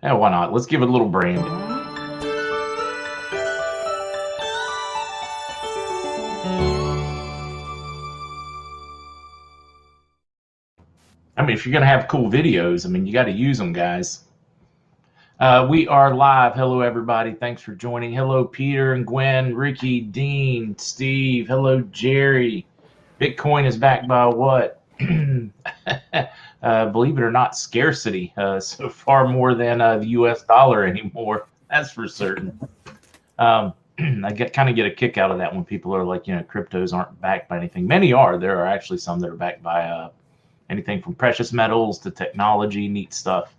Yeah, why not? Let's give it a little brand. I mean, if you're going to have cool videos, I mean, you got to use them, guys. We are live. Hello, everybody. Thanks for joining. Hello, Peter and Gwen, Ricky, Dean, Steve. Hello, Jerry. Bitcoin is backed by what? Believe it or not, scarcity. So far more than the U.S. dollar anymore. That's for certain. I kind of get a kick out of that when people are like, cryptos aren't backed by anything. Many are. There are actually some that are backed by anything from precious metals to technology, neat stuff.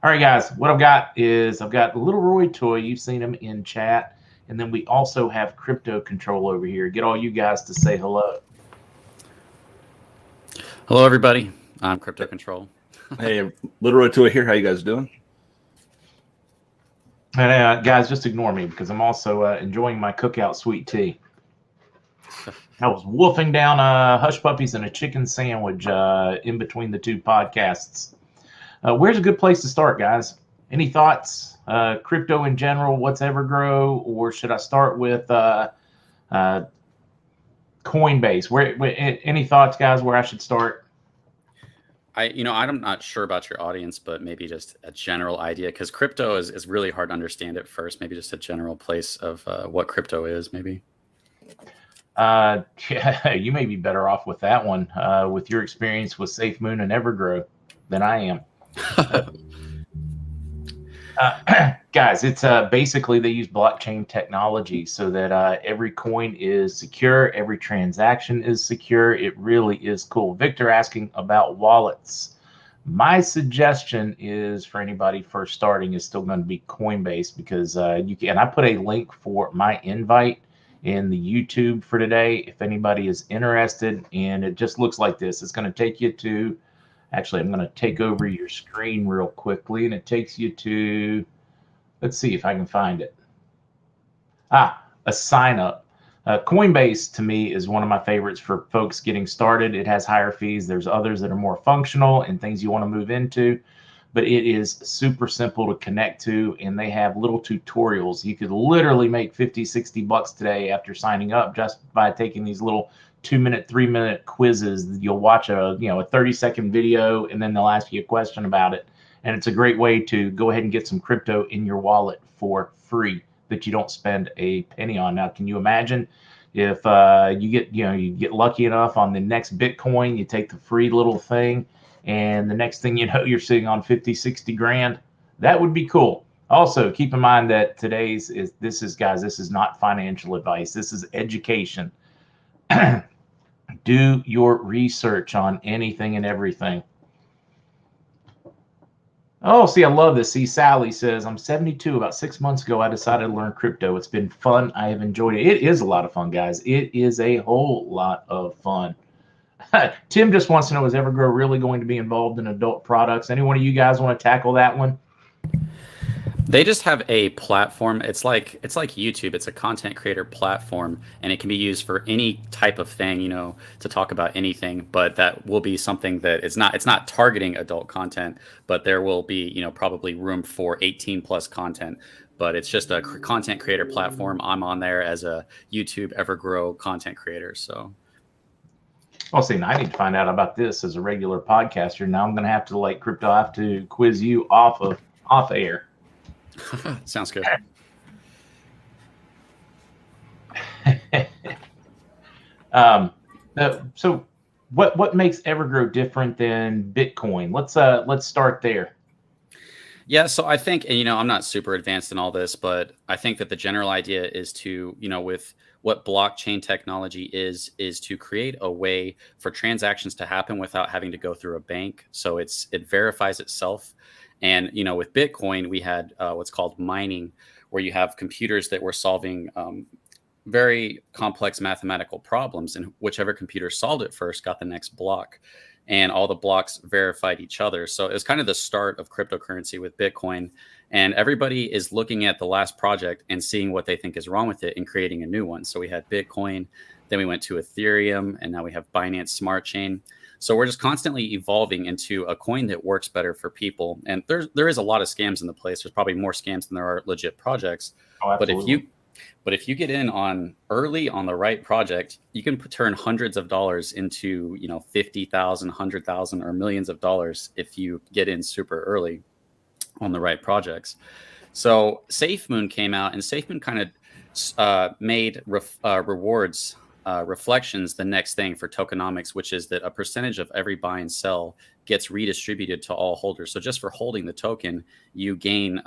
All right, guys, what I've got LittleRoyToy. You've seen him in chat. And then we also have Crypto Control over here. Get all you guys to say hello. Hello, everybody. I'm Crypto Control. Hey, LittleRoyToy here. How you guys doing? And guys, just ignore me because I'm also enjoying my cookout sweet tea. I was wolfing down hush puppies and a chicken sandwich in between the two podcasts. Where's a good place to start, guys? Any thoughts? Crypto in general, what's EverGrow, or should I start with Coinbase? Where any thoughts, guys, where I should start? I'm not sure about your audience, but maybe just a general idea, because crypto is really hard to understand at first. Maybe just a general place of what crypto is, maybe. Yeah, you may be better off with that one with your experience with SafeMoon and EverGrow than I am. Guys, it's basically they use blockchain technology so that every coin is secure, every transaction is secure. It really is cool. Victor asking about wallets. My suggestion is for anybody first starting is still going to be Coinbase because you can. I put a link for my invite in the YouTube for today if anybody is interested, and it just looks like this. It's going to take you to. Actually, I'm going to take over your screen real quickly, and it takes you to, let's see if I can find it. A sign up. Coinbase, to me, is one of my favorites for folks getting started. It has higher fees. There's others that are more functional and things you want to move into, but it is super simple to connect to, and they have little tutorials. You could literally make 50, 60 bucks today after signing up just by taking these little 2-minute, 3-minute quizzes. You'll watch a 30-second video, and then they'll ask you a question about it. And it's a great way to go ahead and get some crypto in your wallet for free that you don't spend a penny on. Now, can you imagine if you get lucky enough on the next Bitcoin, you take the free little thing, and the next thing you know, you're sitting on 50, 60 grand? That would be cool. Also, keep in mind that this is not financial advice. This is education. Do your research on anything and everything. Oh, see, I love this. See, Sally says, I'm 72. About 6 months ago, I decided to learn crypto. It's been fun. I have enjoyed it. It is a lot of fun, guys. It is a whole lot of fun. Tim just wants to know, is EverGrow really going to be involved in adult products? Any one of you guys want to tackle that one? They just have a platform. It's like YouTube. It's a content creator platform, and it can be used for any type of thing, to talk about anything. But that will be something that it's not targeting adult content, but there will be, probably room for 18+ content. But it's just a content creator platform. I'm on there as a YouTube EverGrow content creator. So. Well, see, I need to find out about this as a regular podcaster. Now I'm going to have to, like Crypto, I have to quiz you off air. Sounds good. So what makes EverGrow different than Bitcoin? Let's start there. Yeah, so I think, and I'm not super advanced in all this, but I think that the general idea is to, with what blockchain technology is to create a way for transactions to happen without having to go through a bank. So it verifies itself. And, with Bitcoin, we had what's called mining, where you have computers that were solving very complex mathematical problems, and whichever computer solved it first got the next block, and all the blocks verified each other. So it was kind of the start of cryptocurrency with Bitcoin, and everybody is looking at the last project and seeing what they think is wrong with it and creating a new one. So we had Bitcoin, then we went to Ethereum, and now we have Binance Smart Chain. So we're just constantly evolving into a coin that works better for people. And there is a lot of scams in the place. There's probably more scams than there are legit projects. Oh, absolutely. But if you get in on early on the right project, you can turn hundreds of dollars into, 50,000, 100,000, or millions of dollars if you get in super early on the right projects. So SafeMoon came out, and SafeMoon kind of made rewards reflections the next thing for tokenomics, which is that a percentage of every buy and sell gets redistributed to all holders. So just for holding the token, you gain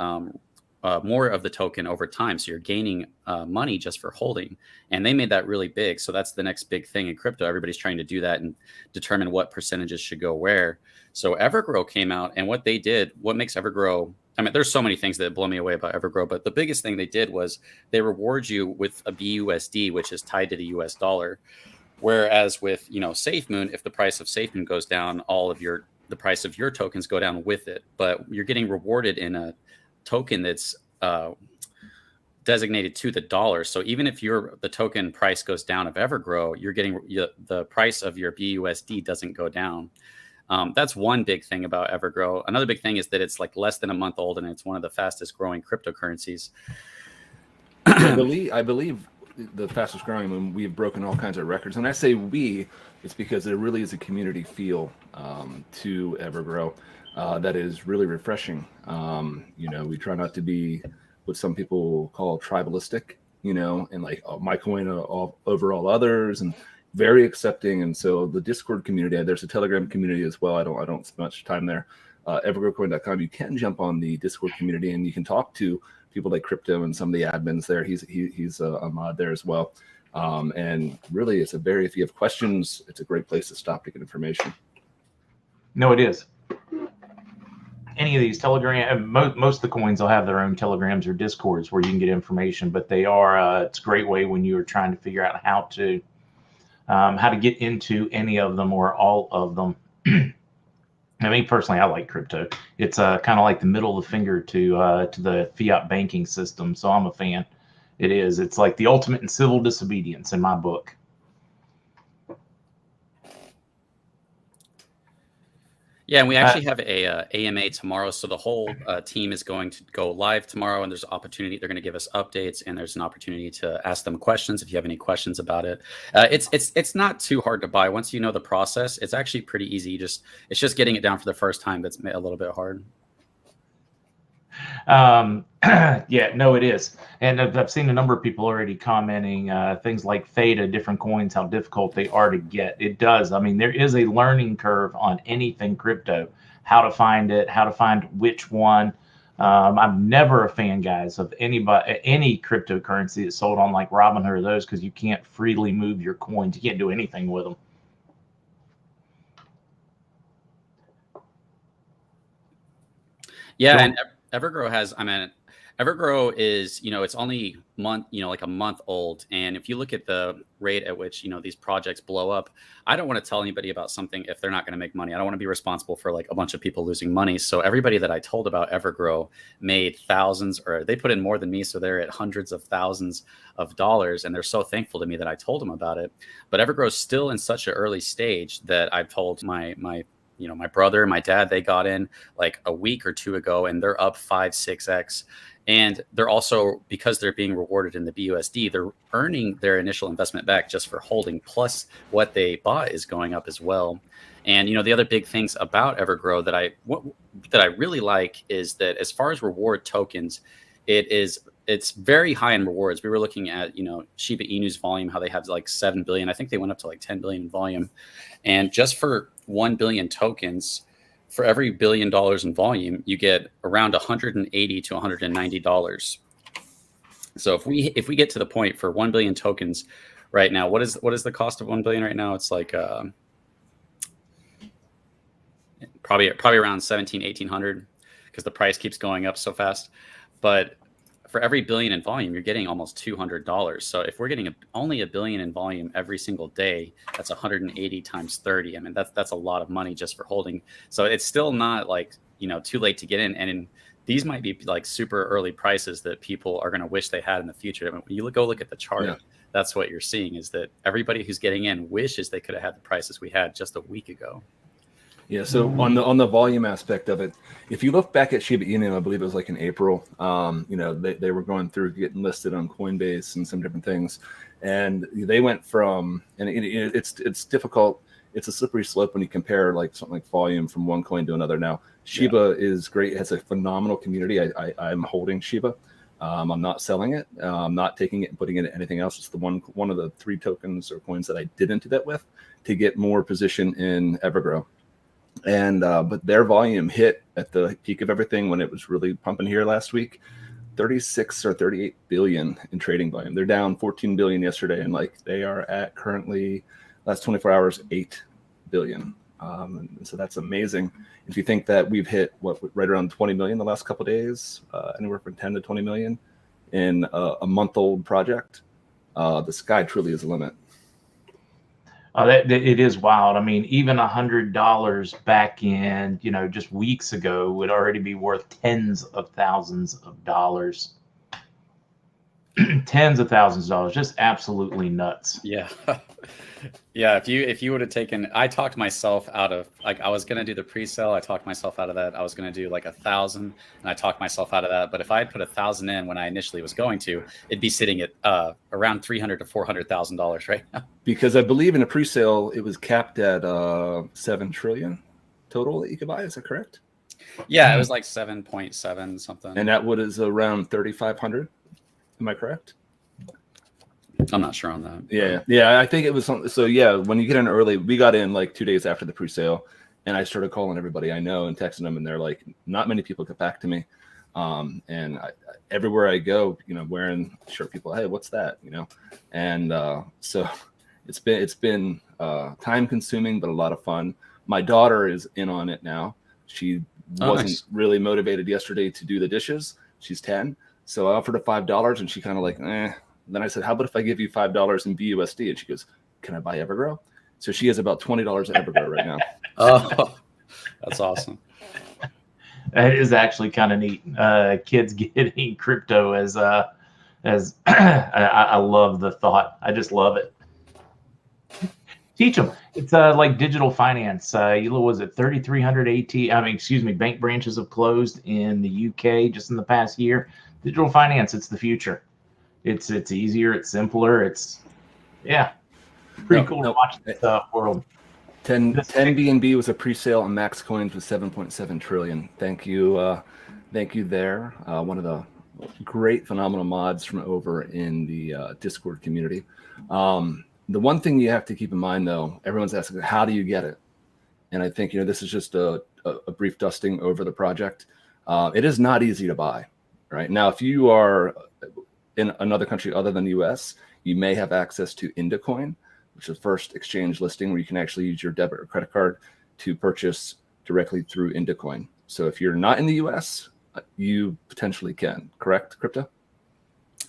more of the token over time. So you're gaining money just for holding. And they made that really big. So that's the next big thing in crypto. Everybody's trying to do that and determine what percentages should go where. So EverGrow came out, and what they did, what makes EverGrow, I mean, there's so many things that blow me away about EverGrow, but the biggest thing they did was they reward you with a BUSD, which is tied to the US dollar. Whereas with, SafeMoon, if the price of SafeMoon goes down, the price of your tokens go down with it. But you're getting rewarded in a token that's designated to the dollar. So even if the token price goes down of EverGrow, you're getting the price of your BUSD doesn't go down. That's one big thing about EverGrow. Another big thing is that it's like less than a month old, and it's one of the fastest growing cryptocurrencies. I believe the fastest growing. I mean, we've broken all kinds of records. And I say we, it's because there really is a community feel to EverGrow that is really refreshing. We try not to be what some people call tribalistic, and like my coin over all others, and very accepting. And so the Discord community, there's a Telegram community as well. I don't spend much time there. Evergrowcoin.com, you can jump on the Discord community and you can talk to people like Crypto and some of the admins there. He's a mod there as well. And really, if you have questions, it's a great place to stop to get information. No, it is. Any of these Telegram, most of the coins will have their own Telegrams or Discords where you can get information, but they are, it's a great way when you're trying to figure out how to get into any of them or all of them. I mean, personally, I like crypto. It's kind of like the middle of the finger to the fiat banking system. So I'm a fan. It is. It's like the ultimate in civil disobedience in my book. Yeah, and we actually have a AMA tomorrow. So the whole team is going to go live tomorrow, and there's an opportunity. They're going to give us updates, and there's an opportunity to ask them questions if you have any questions about it. It's not too hard to buy. Once you know the process, it's actually pretty easy. It's just getting it down for the first time that's a little bit hard. Yeah, no, it is. And I've seen a number of people already commenting things like theta, different coins, how difficult they are to get. It does. I mean, there is a learning curve on anything crypto, how to find it, how to find which one. I'm never a fan, guys, of any cryptocurrency that's sold on like Robinhood or those, because you can't freely move your coins. You can't do anything with them. Yeah, and EverGrow has, EverGrow is, it's only like a month old. And if you look at the rate at which, these projects blow up, I don't want to tell anybody about something if they're not going to make money. I don't want to be responsible for like a bunch of people losing money. So everybody that I told about EverGrow made thousands, or they put in more than me. So they're at hundreds of thousands of dollars. And they're so thankful to me that I told them about it. But EverGrow is still in such an early stage that I've told my brother, my dad, they got in like a week or two ago, and they're up 5-6x. And they're also, because they're being rewarded in the BUSD, they're earning their initial investment back just for holding, plus what they bought is going up as well. And, the other big things about EverGrow that I really like is that as far as reward tokens, it's very high in rewards. We were looking at, Shiba Inu's volume, how they have like 7 billion. I think they went up to like 10 billion in volume. And just for 1 billion tokens, for every $1 billion in volume, you get around $180 to $190. So if we get to the point for 1 billion tokens right now, what is the cost of 1 billion right now? It's like probably around 1,800 because the price keeps going up so fast. But for every billion in volume, you're getting almost $200. So if we're getting only $1 billion in volume every single day, that's 180 times 30. I mean, that's a lot of money just for holding. So it's still not like, too late to get in. And these might be like super early prices that people are going to wish they had in the future. I mean, when you go look at the chart, that's what you're seeing, is that everybody who's getting in wishes they could have had the prices we had just a week ago. Yeah. So on the volume aspect of it, if you look back at Shiba Inu, I believe it was like in April, they were going through getting listed on Coinbase and some different things, and they went from, and it's difficult. It's a slippery slope when you compare like something like volume from one coin to another. Now Shiba is great; it has a phenomenal community. I'm holding Shiba. I'm not selling it. I'm not taking it and putting it in anything else. It's the one of the 3 tokens or coins that I didn't do that with to get more position in EverGrow. And but their volume hit at the peak of everything when it was really pumping here last week, 36 or 38 billion in trading volume. They're down 14 billion yesterday, and like they are at currently last 24 hours 8 billion. And so that's amazing. If you think that we've hit right around 20 million the last couple of days, anywhere from 10 to 20 million in a month-old project, the sky truly is the limit. It is wild. I mean, even $100 back in, just weeks ago would already be worth tens of thousands of dollars. Tens of thousands of dollars, just absolutely nuts. Yeah. Yeah, if you would have taken, I talked myself out of, like, I was going to do the pre-sale. I talked myself out of that. I was going to do like 1,000 and I talked myself out of that. But if I had put 1,000 in when I initially was going to, it'd be sitting at around $300,000 to $400,000 right now. Because I believe in a pre-sale, it was capped at 7 trillion total that you could buy. Is that correct? Yeah, it was like 7.7 something. And that is around 3,500. Am I correct? I'm not sure on that. Yeah. I think it was something. So yeah, when you get in early, we got in like 2 days after the pre-sale, and I started calling everybody I know and texting them, and they're like, not many people get back to me. And everywhere I go, wearing shirt, people, hey, what's that? And so it's been time consuming, but a lot of fun. My daughter is in on it now. She wasn't really motivated yesterday to do the dishes. She's 10. So I offered her $5, and she kind of like, eh. Then I said, how about if I give you $5 in BUSD? And she goes, can I buy EverGrow? So she has about $20 at EverGrow right now. Oh, that's awesome. That is actually kind of neat. Kids getting crypto as I love the thought. I just love it. Teach them. It's like digital finance. Was it 3,300 bank branches have closed in the UK just in the past year. Digital finance, it's the future. It's easier, it's simpler, it's pretty cool to watch this world. 10 BNB was a pre-sale on Max Coins with 7.7 trillion. Thank you there. One of the great phenomenal mods from over in the Discord community. The one thing you have to keep in mind, though, everyone's asking, how do you get it? And I think this is just a brief dusting over the project. It is not easy to buy. Right now, if you are in another country other than the US, you may have access to Indacoin, which is the first exchange listing where you can actually use your debit or credit card to purchase directly through Indacoin. So if you're not in the US, you potentially can, correct, Crypto?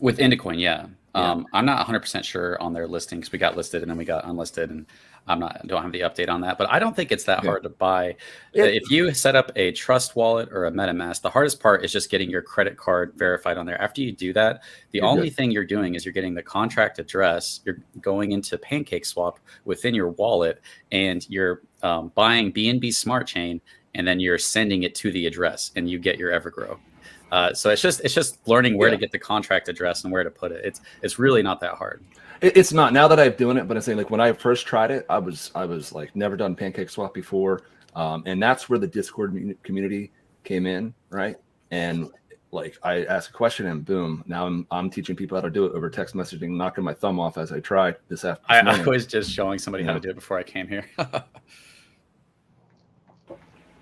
With Indacoin, yeah. I'm not 100% sure on their listing because we got listed and then we got unlisted, and don't have the update on that. But I don't think it's that hard to buy. If you set up a Trust wallet or a MetaMask, the hardest part is just getting your credit card verified on there. After you do that, the only thing you're doing is you're getting the contract address. You're going into PancakeSwap within your wallet, and you're buying BNB Smart Chain, and then you're sending it to the address, and you get your EverGrow. So it's just learning where to get the contract address and where to put it. It's really not that hard. It's not now that I've doing it, but I'm saying like when I first tried it, I was like never done PancakeSwap before, and that's where the Discord community came in, right? And like I asked a question and boom, now I'm teaching people how to do it over text messaging, knocking my thumb off as I tried this afternoon. I was just showing somebody how to do it before I came here.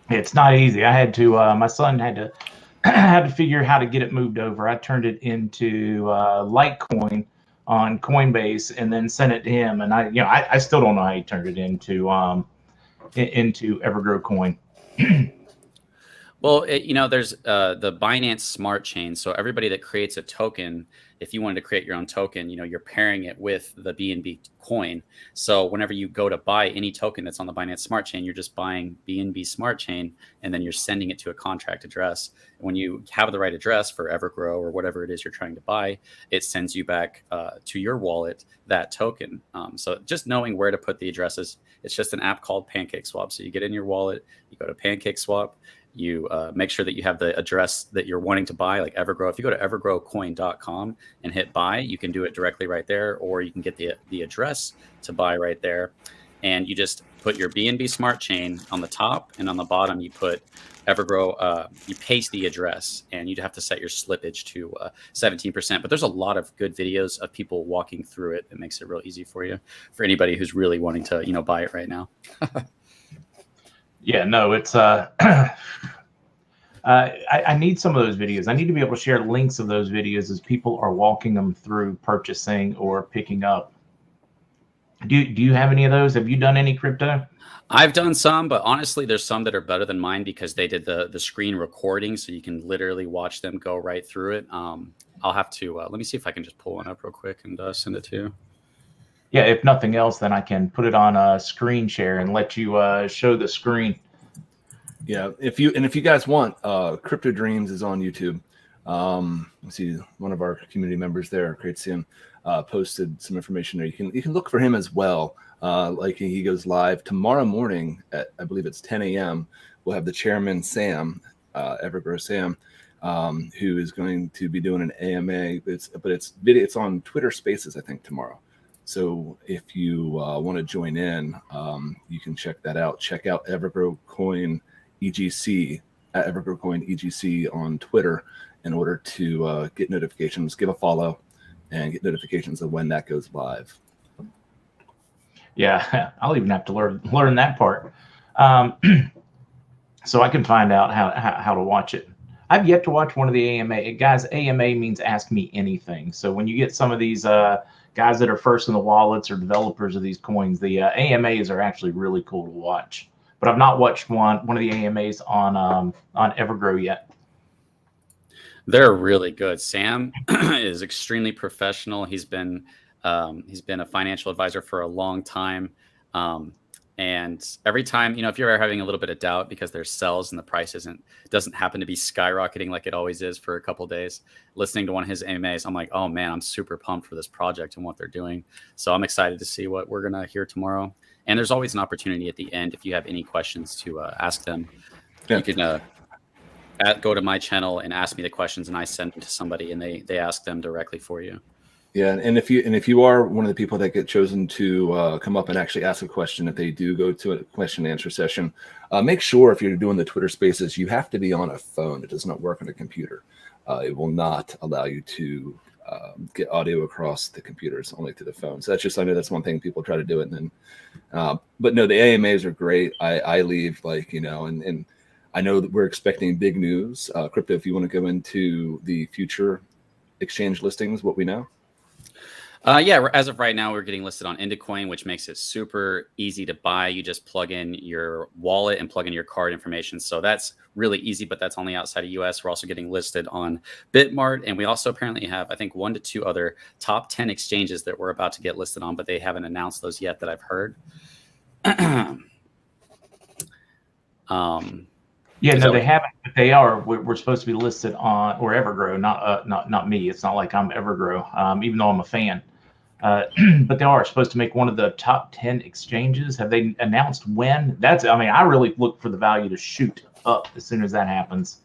It's not easy. I had to. My son had to figure how to get it moved over. I turned it into Litecoin on Coinbase and then sent it to him. And I still don't know how he turned it into EverGrow coin. Well, there's the Binance Smart Chain. So everybody that creates a token, if you wanted to create your own token, you're pairing it with the BNB coin. So whenever you go to buy any token that's on the Binance Smart Chain, you're just buying BNB Smart Chain, and then you're sending it to a contract address. And when you have the right address for EverGrow or whatever it is you're trying to buy, it sends you back to your wallet that token. So just knowing where to put the addresses, it's just an app called PancakeSwap. So you get in your wallet, you go to PancakeSwap. You make sure that you have the address that you're wanting to buy, like EverGrow. If you go to evergrowcoin.com and hit buy, you can do it directly right there, or you can get the address to buy right there. And you just put your BNB Smart Chain on the top, and on the bottom you put EverGrow. You paste the address, and you'd have to set your slippage to 17%. But there's a lot of good videos of people walking through it that makes it real easy for you, for anybody who's really wanting to buy it right now. Yeah, no, it's I need some of those videos. I need to be able to share links of those videos as people are walking them through purchasing or picking up. Do you have any of those? Have you done any crypto? I've done some, but honestly, there's some that are better than mine because they did the screen recording, so you can literally watch them go right through it. I'll have to let me see if I can just pull one up real quick and send it to you. Yeah, if nothing else, then I can put it on a screen share and let you show the screen. Yeah, if you guys want, Crypto Dreams is on YouTube. Let's see, one of our community members there, Great Sim, posted some information there. You can look for him as well. Like he goes live tomorrow morning at, I believe it's 10 a.m. We'll have the chairman Sam, EverGrow Sam, who is going to be doing an AMA. It's on Twitter Spaces, I think, tomorrow. So if you want to join in, you can check that out. Check out EverGrow Coin EGC at EverGrow Coin EGC on Twitter in order to get notifications, give a follow, and get notifications of when that goes live. Yeah, I'll even have to learn that part, so I can find out how to watch it. I've yet to watch one of the AMA guys. AMA means ask me anything. So when you get some of these guys that are first in the wallets or developers of these coins, the AMAs are actually really cool to watch. But I've not watched one of the AMAs on EverGrow yet. They're really good. Sam is extremely professional. He's been a financial advisor for a long time. And every time, if you're ever having a little bit of doubt because there's sells and the price doesn't happen to be skyrocketing like it always is for a couple of days, listening to one of his AMAs, I'm like, oh man, I'm super pumped for this project and what they're doing. So I'm excited to see what we're going to hear tomorrow. And there's always an opportunity at the end if you have any questions to ask them. Yeah. You can go to my channel and ask me the questions, and I send them to somebody, and they ask them directly for you. Yeah, and if you are one of the people that get chosen to come up and actually ask a question, if they do go to a question and answer session, make sure if you're doing the Twitter Spaces, you have to be on a phone. It does not work on a computer. It will not allow you to get audio across the computers, only to the phone. So that's just, I know that's one thing people try to do it. And then, but no, the AMAs are great. I leave and I know that we're expecting big news. Crypto, if you want to go into the future exchange listings, what we know. Yeah, as of right now, we're getting listed on Indicoin, which makes it super easy to buy. You just plug in your wallet and plug in your card information. So that's really easy, but that's only outside of US. We're also getting listed on Bitmart. And we also apparently have, I think, 1 to 2 other top 10 exchanges that we're about to get listed on, but they haven't announced those yet that I've heard. Yeah, no, they haven't, but they are. We're supposed to be listed on or EverGrow, not me. It's not like I'm EverGrow, even though I'm a fan. But they are supposed to make one of the top 10 exchanges. Have they announced when? I really look for the value to shoot up as soon as that happens.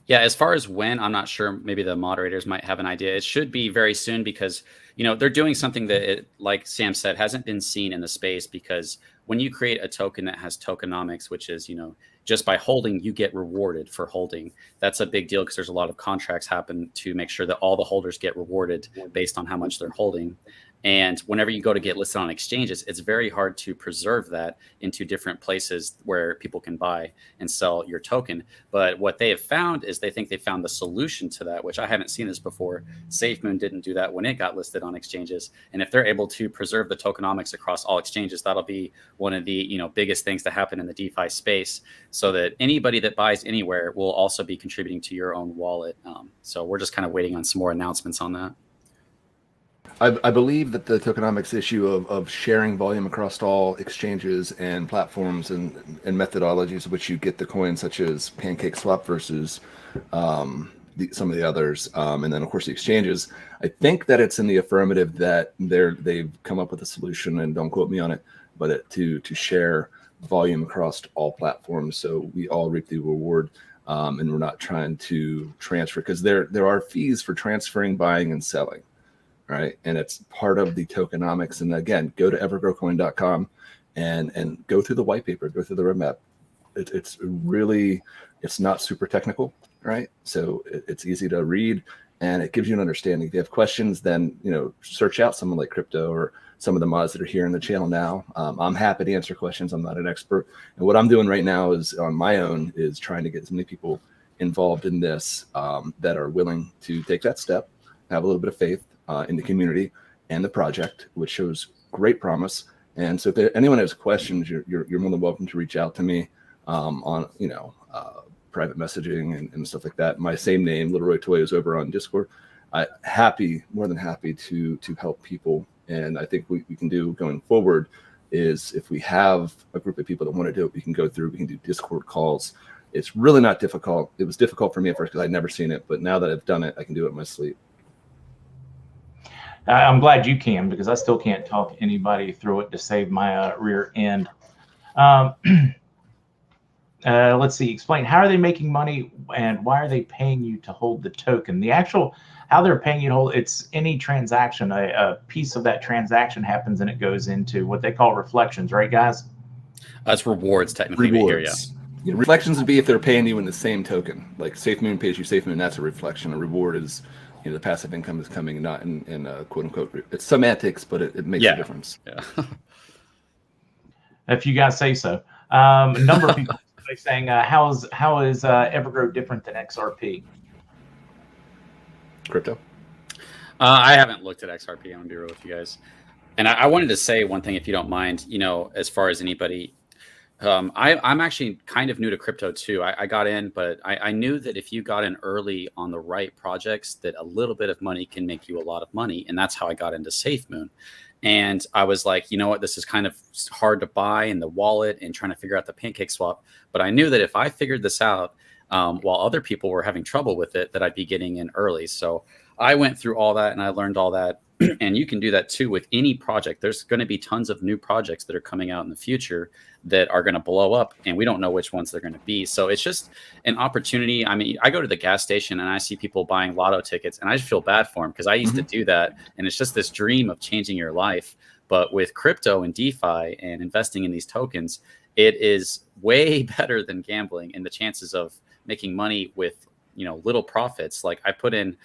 Yeah, as far as when, I'm not sure. Maybe the moderators might have an idea. It should be very soon because, they're doing something that, like Sam said, hasn't been seen in the space, because when you create a token that has tokenomics, which is, just by holding, you get rewarded for holding. That's a big deal because there's a lot of contracts happen to make sure that all the holders get rewarded based on how much they're holding. And whenever you go to get listed on exchanges, it's very hard to preserve that into different places where people can buy and sell your token. But what they have found is they think they found the solution to that, which I haven't seen this before. SafeMoon didn't do that when it got listed on exchanges. And if they're able to preserve the tokenomics across all exchanges, that'll be one of the biggest things to happen in the DeFi space, so that anybody that buys anywhere will also be contributing to your own wallet. So we're just kind of waiting on some more announcements on that. I believe that the tokenomics issue of sharing volume across all exchanges and platforms and methodologies of which you get the coins, such as PancakeSwap versus some of the others, and then of course the exchanges. I think that it's in the affirmative that they've come up with a solution, and don't quote me on it, but to share volume across all platforms, so we all reap the reward, and we're not trying to transfer, because there are fees for transferring, buying, and selling. Right, and it's part of the tokenomics. And again, go to evergrowcoin.com and go through the white paper, go through the roadmap. It's not super technical, right? So it's easy to read, and it gives you an understanding. If you have questions, then search out someone like Crypto or some of the mods that are here in the channel now. I'm happy to answer questions. I'm not an expert, and what I'm doing right now is on my own is trying to get as many people involved in this that are willing to take that step, have a little bit of faith in the community and the project, which shows great promise. And so if anyone has questions, you're more than welcome to reach out to me on private messaging and stuff like that. My same name, LittleRoyToy, is over on Discord. More than happy to help people. And I think what we can do going forward is, if we have a group of people that want to do it, we can go through, we can do Discord calls. It's really not difficult. It was difficult for me at first because I'd never seen it, but now that I've done it, I can do it in my sleep. I'm glad you can, because I still can't talk anybody through it to save my rear end. Let's see. Explain, how are they making money, and why are they paying you to hold the token? The actual how they're paying you to hold, it's any transaction. A piece of that transaction happens, and it goes into what they call reflections, right, guys? That's rewards, technically. Rewards. Yeah. Reflections would be if they're paying you in the same token. Like SafeMoon pays you SafeMoon, that's a reflection. A reward is the passive income is coming, not in quote unquote. It's semantics, but it makes a difference. Yeah. If you guys say so. A number of people are saying, how is EverGrow different than XRP? Crypto? I haven't looked at XRP. I'm gonna be real with you guys. And I wanted to say one thing, if you don't mind. As far as anybody, I'm actually kind of new to crypto too. I got in, but I knew that if you got in early on the right projects, that a little bit of money can make you a lot of money. And that's how I got into SafeMoon. And I was like, you know what, this is kind of hard to buy in the wallet and trying to figure out the PancakeSwap. But I knew that if I figured this out while other people were having trouble with it, that I'd be getting in early. So I went through all that and I learned all that. And you can do that too with any project. There's going to be tons of new projects that are coming out in the future that are going to blow up, and we don't know which ones they're going to be. So it's just an opportunity. I mean, I go to the gas station and I see people buying lotto tickets, and I just feel bad for them, because I used to do that. And it's just this dream of changing your life. But with crypto and DeFi and investing in these tokens, it is way better than gambling, and the chances of making money with, little profits. Like I put in,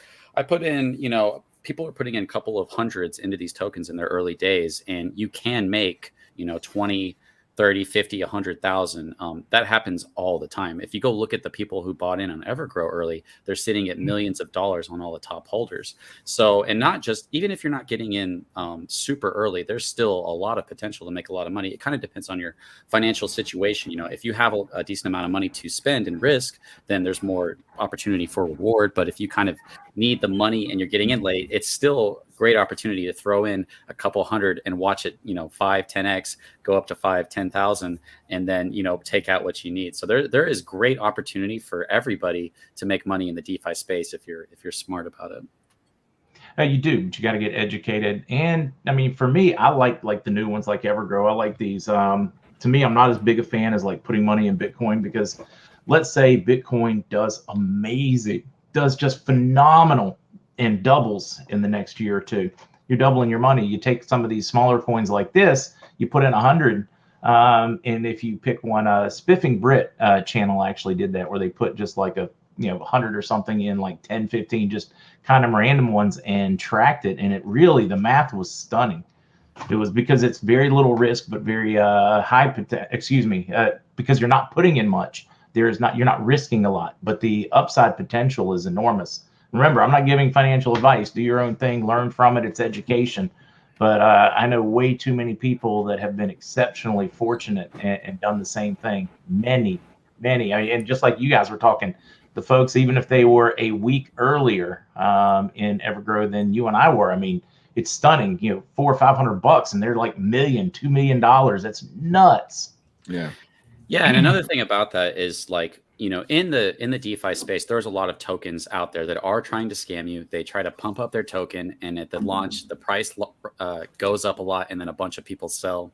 people are putting in a couple of hundreds into these tokens in their early days, and you can make, 20, 30, 50, 100,000. That happens all the time. If you go look at the people who bought in on EverGrow early, they're sitting at millions of dollars on all the top holders. So, and not just, even if you're not getting in super early, there's still a lot of potential to make a lot of money. It kind of depends on your financial situation. If you have a decent amount of money to spend and risk, then there's more opportunity for reward. But if you kind of need the money and you're getting in late, it's still great opportunity to throw in a couple hundred and watch it, 5, 10x, go up to 5, 10,000, and then, take out what you need. So there is great opportunity for everybody to make money in the DeFi space if you're smart about it. You do, but you got to get educated. And I mean, for me, I like the new ones like EverGrow. I like these. To me, I'm not as big a fan as like putting money in Bitcoin, because let's say Bitcoin does amazing, does just phenomenal, and doubles in the next year or two. You're doubling your money. You take some of these smaller coins like this, you put in 100, and if you pick one, Spiffing Brit channel actually did that, where they put just like a 100 or something in like 10, 15, just kind of random ones, and tracked it. And it really, the math was stunning. It was because it's very little risk, but very because you're not putting in much. You're not risking a lot, but the upside potential is enormous. Remember, I'm not giving financial advice. Do your own thing, learn from it. It's education. But I know way too many people that have been exceptionally fortunate and done the same thing. Many. I mean, and just like you guys were talking, the folks, even if they were a week earlier in EverGrow than you and I were, I mean, it's stunning. $400 or $500, and they're like $2 million. That's nuts. Yeah. Yeah, and another thing about that is like, in the DeFi space, there's a lot of tokens out there that are trying to scam you. They try to pump up their token, and at the launch, the price goes up a lot, and then a bunch of people sell.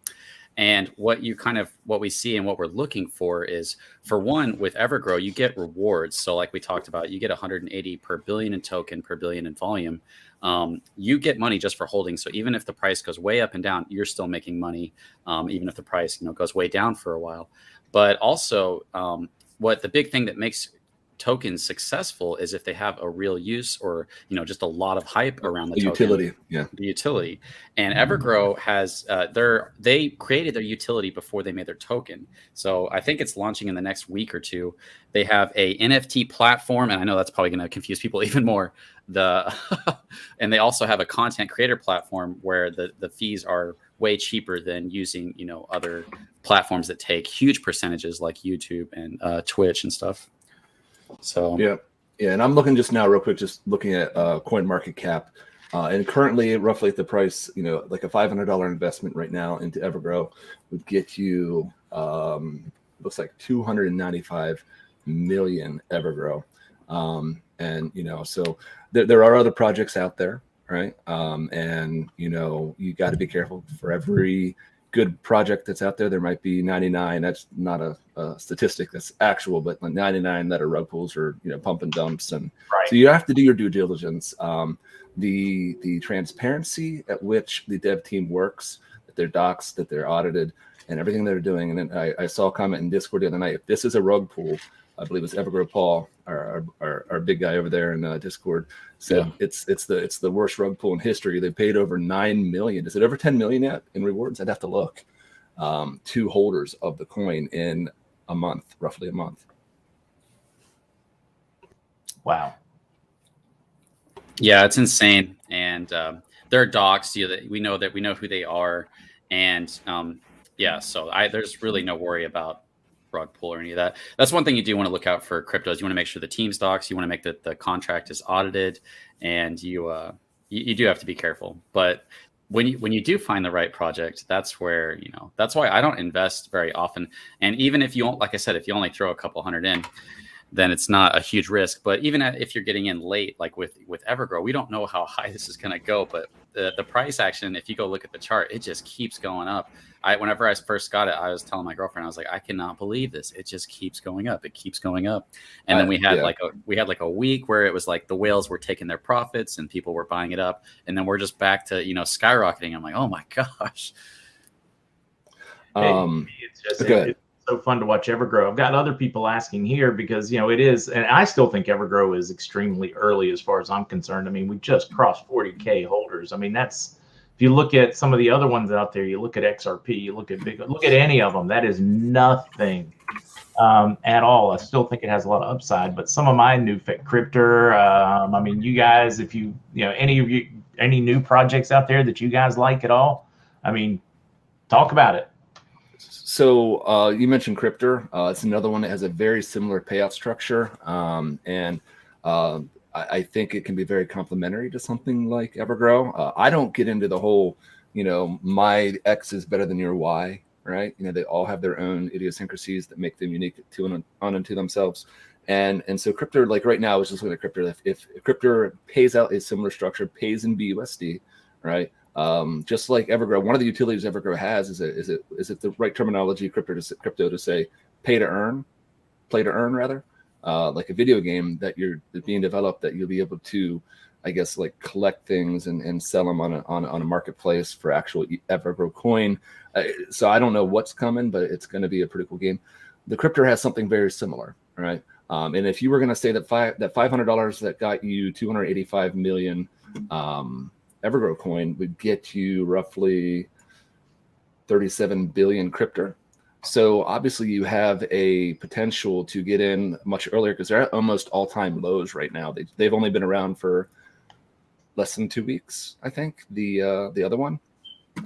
And what we see and what we're looking for is, for one, with EverGrow, you get rewards. So like we talked about, you get 180 per billion in token, per billion in volume. You get money just for holding. So even if the price goes way up and down, you're still making money, even if the price goes way down for a while. But also, what the big thing that makes tokens successful is if they have a real use, or just a lot of hype around the utility. The utility. And EverGrow has they created their utility before they made their token. So I think it's launching in the next week or two. They have a NFT platform, and I know that's probably going to confuse people even more. And they also have a content creator platform where the fees are way cheaper than using other platforms that take huge percentages like YouTube and Twitch and stuff. So yeah, and I'm looking just now real quick, just looking at CoinMarketCap, and currently roughly at the price, like a $500 investment right now into EverGrow would get you looks like 295 million EverGrow, and so there are other projects out there, right? And you got to be careful. For every good project that's out there might be 99. That's not a statistic, that's actual, but 99 that are rug pulls or pump and dumps, and so you have to do your due diligence. The transparency at which the dev team works, that they're doxed, that they're audited, and everything they're doing. And then I saw a comment in Discord the other night, if this is a rug pull, I believe it's EverGrow Paul, our big guy over there in Discord, said it's the worst rug pull in history. They paid over 9 million. Is it over 10 million yet in rewards? I'd have to look. To holders of the coin in a month, roughly a month. Wow. Yeah, it's insane. And they're doxed. We know who they are, and so there's really no worry about rug pull or any of that. That's one thing you do want to look out for cryptos. You want to make sure the team's docs. You want to make that the contract is audited, and you do have to be careful. But when you do find the right project, that's where that's why I don't invest very often. And even if you don't, like I said, if you only throw a couple hundred in, then it's not a huge risk. But even if you're getting in late, like with EverGrow, we don't know how high this is going to go. But the price action, if you go look at the chart, it just keeps going up. Whenever I first got it, I was telling my girlfriend, I was like, I cannot believe this. It just keeps going up. It keeps going up. And then we had like a week where it was like the whales were taking their profits and people were buying it up. And then we're just back to, skyrocketing. I'm like, oh my gosh. It's just it's so fun to watch EverGrow. I've got other people asking here because, it is, and I still think EverGrow is extremely early as far as I'm concerned. I mean, we just crossed 40K holders. I mean, if you look at some of the other ones out there, you look at XRP, you look at any of them, that is nothing at all. I still think it has a lot of upside, but some of my new Cryptor, I mean, you guys, if any new projects out there that you guys like at all, I mean, talk about it. So you mentioned Cryptor. It's another one that has a very similar payout structure, and I think it can be very complementary to something like EverGrow. I don't get into the whole, my X is better than your Y, right? They all have their own idiosyncrasies that make them unique unto themselves. And so Cryptor, like right now, I was just looking at Cryptor. If Cryptor pays out a similar structure, pays in BUSD, right? Just like EverGrow, one of the utilities EverGrow has is it the right terminology, crypto to say play to earn rather. Like a video game that's being developed that you'll be able to, I guess, like collect things and sell them on a marketplace for actual EverGrow coin. So I don't know what's coming, but it's going to be a pretty cool game. The Cryptor has something very similar, right? And if you were going to say that $500 that got you 285 million EverGrow coin would get you roughly 37 billion crypto. So obviously you have a potential to get in much earlier because they're at almost all-time lows right now. They've only been around for less than 2 weeks, I think. The other one,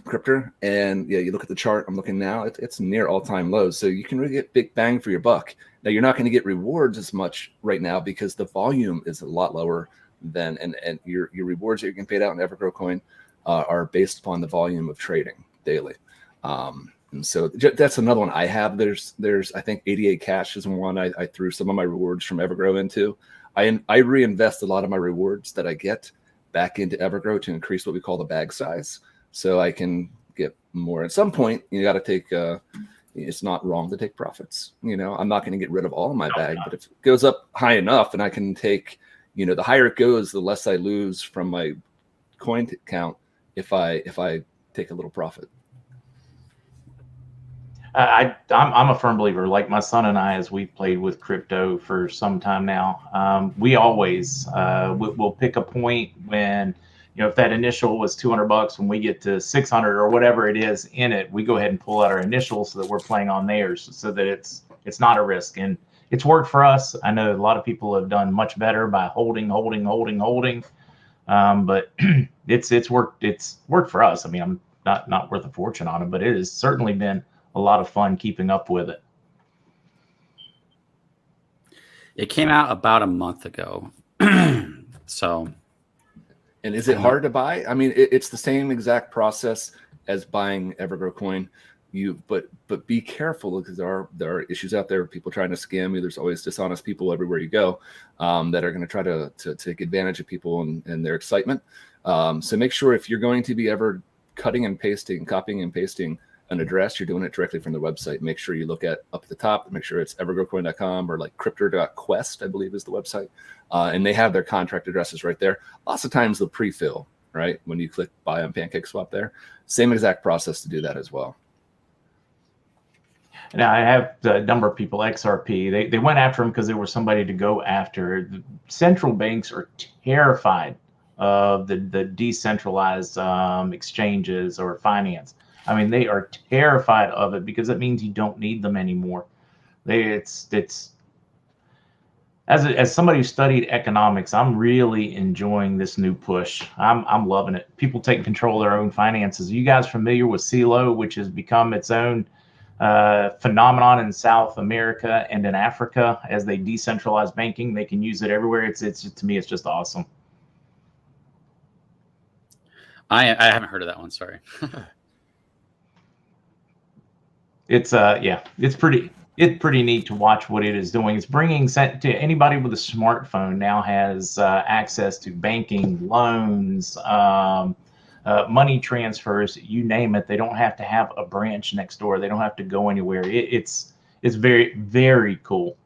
crypto, and yeah, you look at the chart. I'm looking now; it's near all-time lows. So you can really get big bang for your buck. Now you're not going to get rewards as much right now because the volume is a lot lower than, and your rewards that you can pay out in EverGrow coin are based upon the volume of trading daily. And so that's another one I have. There's I think 88 cash is one I threw some of my rewards from EverGrow into. I reinvest a lot of my rewards that I get back into EverGrow to increase what we call the bag size, so I can get more. At some point, you got to take. It's not wrong to take profits. You know, I'm not going to get rid of all of my bag, but if it goes up high enough, and I can take, you know, the higher it goes, the less I lose from my coin count if I take a little profit. I'm a firm believer. Like my son and I, as we've played with crypto for some time now, we always we'll pick a point when, you know, if that initial was $200, when we get to 600 or whatever it is in it, we go ahead and pull out our initials so that we're playing on theirs, so that it's not a risk. And it's worked for us. I know a lot of people have done much better by holding. But it's worked for us. I mean, I'm not worth a fortune on it, but it has certainly been a lot of fun keeping up with it. It came out about a month ago. So, and is it hard to buy? I mean, it's the same exact process as buying EverGrow coin. But be careful, because there are issues out there, people trying to scam you. There's always dishonest people everywhere you go that are going to try to take advantage of people and their excitement. So make sure if you're going to be ever copying and pasting an address, you're doing it directly from the website. Make sure you look at up at the top, make sure it's evergrowcoin.com or like crypto.quest, I believe is the website. And they have their contract addresses right there. Lots of times they'll pre-fill, right? When you click buy on PancakeSwap there. Same exact process to do that as well. Now, I have a number of people, XRP, they went after him because there was somebody to go after. The central banks are terrified of the decentralized exchanges or finance. I mean, they are terrified of it because it means you don't need them anymore. It's as somebody who studied economics, I'm really enjoying this new push. I'm loving it. People taking control of their own finances. Are you guys familiar with CELO, which has become its own phenomenon in South America and in Africa? As they decentralize banking, they can use it everywhere. It's to me, it's just awesome. I haven't heard of that one. Sorry. It's pretty neat to watch what it is doing. It's bringing to anybody with a smartphone now has access to banking, loans, money transfers, you name it. They don't have to have a branch next door. They don't have to go anywhere. It's very, very cool.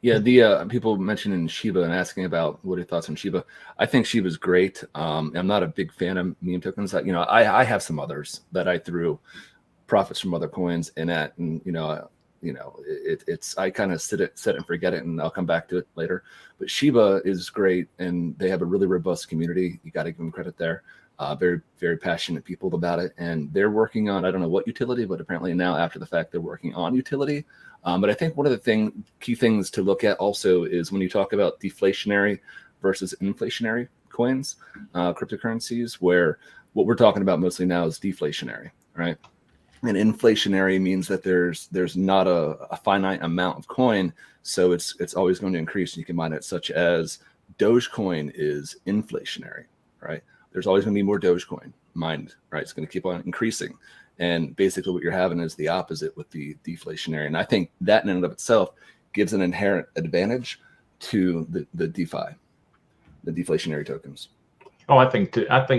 Yeah, the people mentioning Shiba and asking about what are your thoughts on Shiba. I think Shiba's great. I'm not a big fan of meme tokens. I have some others that I threw profits from other coins in at, and it's I kind of set it and forget it, and I'll come back to it later. But Shiba is great, and they have a really robust community. You got to give them credit there. Very, very passionate people about it, and they're working on, I don't know what utility, but apparently now after the fact they're working on utility. But I think one of the key things to look at also is when you talk about deflationary versus inflationary coins, cryptocurrencies, where what we're talking about mostly now is deflationary, right? And inflationary means that there's not a finite amount of coin, so it's always going to increase. You can mine it, such as Dogecoin is inflationary, right? There's always going to be more Dogecoin mined, right? It's going to keep on increasing. And basically what you're having is the opposite with the deflationary. And I think that in and of itself gives an inherent advantage to the DeFi, the deflationary tokens. Oh, I think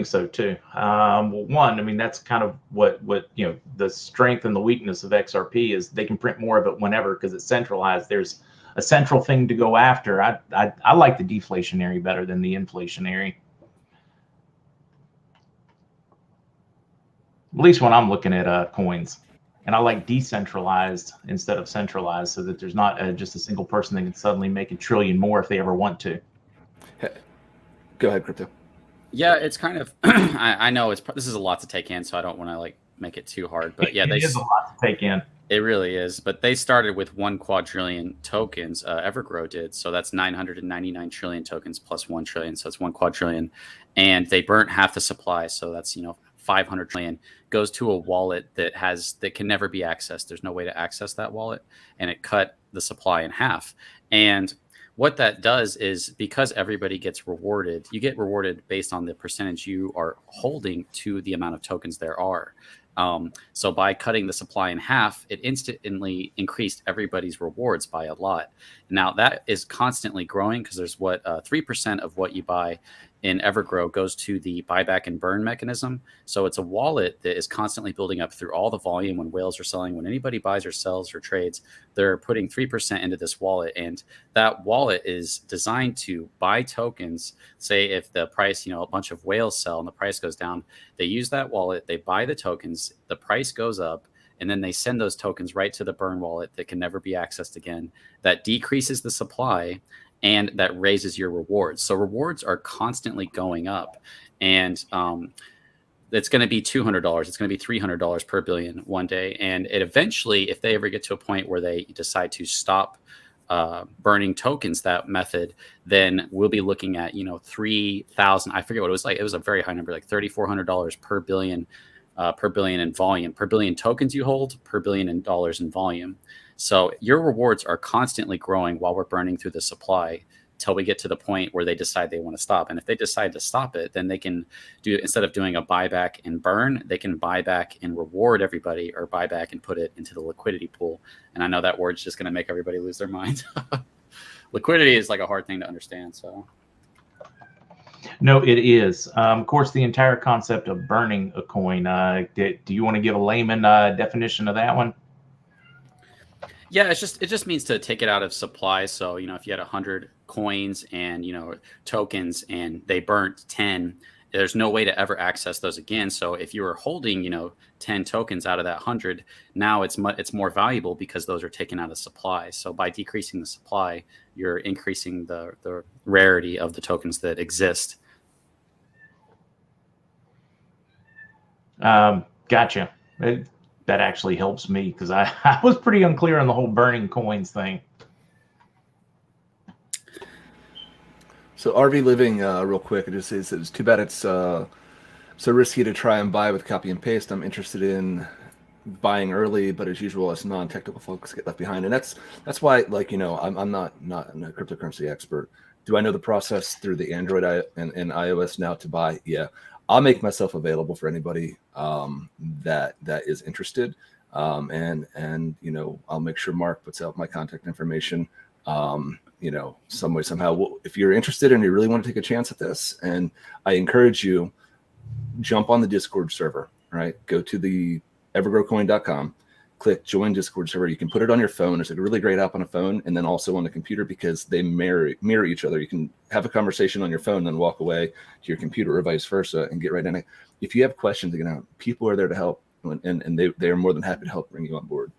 so too. Well, one, I mean, that's kind of what the strength and the weakness of XRP is. They can print more of it whenever because it's centralized. There's a central thing to go after. I like the deflationary better than the inflationary. At least when I'm looking at coins. And I like decentralized instead of centralized, so that there's not just a single person that can suddenly make $1 trillion more if they ever want to. Go ahead, Crypto. Yeah, it's kind of. I know this is a lot to take in, so I don't want to like make it too hard. But yeah, it is a lot to take in. It really is. But they started with 1 quadrillion tokens. EverGrow did, so that's 999 trillion tokens plus 1 trillion, so it's 1 quadrillion, and they burnt half the supply. So that's 500 trillion goes to a wallet that can never be accessed. There's no way to access that wallet, and it cut the supply in half. And what that does is, because everybody gets rewarded, you get rewarded based on the percentage you are holding to the amount of tokens there are. So by cutting the supply in half, it instantly increased everybody's rewards by a lot. Now that is constantly growing, because there's 3% of what you buy in EverGrow goes to the buyback and burn mechanism. So it's a wallet that is constantly building up through all the volume. When whales are selling, when anybody buys or sells or trades, they're putting 3% into this wallet. And that wallet is designed to buy tokens. Say if the price, a bunch of whales sell and the price goes down, they use that wallet, they buy the tokens, the price goes up, and then they send those tokens right to the burn wallet that can never be accessed again. That decreases the supply, and that raises your rewards. So rewards are constantly going up, and it's going to be $200. It's going to be $300 per billion one day. And it eventually, if they ever get to a point where they decide to stop burning tokens, that method, then we'll be looking at 3,000. I forget what it was like. It was a very high number, like $3,400 per billion in volume, per billion tokens you hold, per billion in dollars in volume. So your rewards are constantly growing while we're burning through the supply till we get to the point where they decide they want to stop. And if they decide to stop it, then they can do, instead of doing a buyback and burn, they can buy back and reward everybody, or buy back and put it into the liquidity pool. And I know that word's just going to make everybody lose their mind. Liquidity is like a hard thing to understand. So. No, it is. Of course, the entire concept of burning a coin. Do you want to give a layman definition of that one? Yeah, it just means to take it out of supply. So, if you had 100 coins and, tokens, and they burnt 10, there's no way to ever access those again. So if you were holding, 10 tokens out of that 100, now it's more valuable because those are taken out of supply. So by decreasing the supply, you're increasing the rarity of the tokens that exist. Gotcha. That actually helps me, because I was pretty unclear on the whole burning coins thing. So RV Living, real quick, it just says it's too bad it's so risky to try and buy with copy and paste. I'm interested in buying early, but as usual, us non-technical folks get left behind, and that's why, I'm not a cryptocurrency expert. Do I know the process through the Android and iOS now to buy? Yeah. I'll make myself available for anybody that is interested, and I'll make sure Mark puts out my contact information, some way, somehow. If you're interested and you really want to take a chance at this, and I encourage you, jump on the Discord server. Right, go to the evergrowcoin.com, click join Discord server. You can put it on your phone. It's a really great app on a phone, and then also on the computer, because they mirror each other. You can have a conversation on your phone, then walk away to your computer, or vice versa, and get right in it. If you have questions, people are there to help, and they are more than happy to help bring you on board.